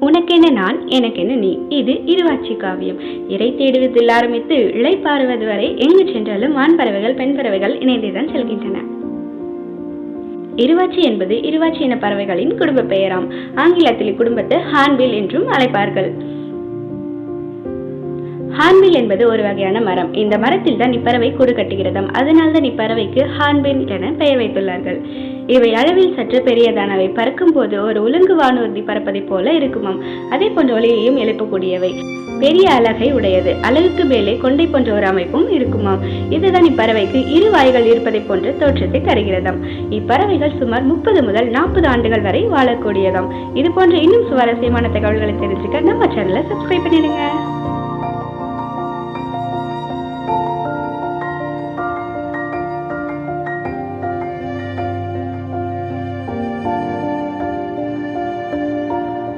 உனக்கென நான் எனக்கென நீ. இது இருவாட்சி காவியம். இறை தேடுவதில் ஆரம்பித்து இளைப்பாறுவது வரை எங்கு சென்றாலும் ஆண் பறவைகள் பெண் பறவைகள் இணைந்துதான் செல்கின்றன. இருவாட்சி என்பது இருவாட்சி இன பறவைகளின் குடும்ப பெயராம். ஆங்கிலத்தில் இக்குடும்பத்தை ஹார்ன்பில் என்றும் அழைப்பார்கள். ஹார்ன்பில் என்பது ஒரு வகையான மரம். இந்த மரத்தில் தான் இப்பறவை கூடு கட்டுகிறதாம். அதனால் தான் இப்பறவைக்கு ஹார்ன்பில் என பெயர் வைத்துள்ளார்கள். இவை அளவில் சற்று பெரியதானவை. பறக்கும் போது ஒரு உலங்கு வானூர்தி பறப்பதை போல இருக்குமாம். அதே போன்ற ஒளியையும் எழுப்பக்கூடியவை. பெரிய அலகை உடையது. அலகுக்கு மேலே கொண்டை போன்ற ஒரு அமைப்பும் இருக்குமாம். இதுதான் இப்பறவைக்கு இரு வாய்கள் இருப்பதை போன்ற தோற்றத்தை தருகிறதாம். இப்பறவைகள் சுமார் 30 முதல் 40 ஆண்டுகள் வரை வாழக்கூடியதாம். இது போன்ற இன்னும் சுவாரஸ்யமான தகவல்களை தெரிஞ்சுக்க நம்ம சேனலை சப்ஸ்கிரைப் பண்ணிடுங்க.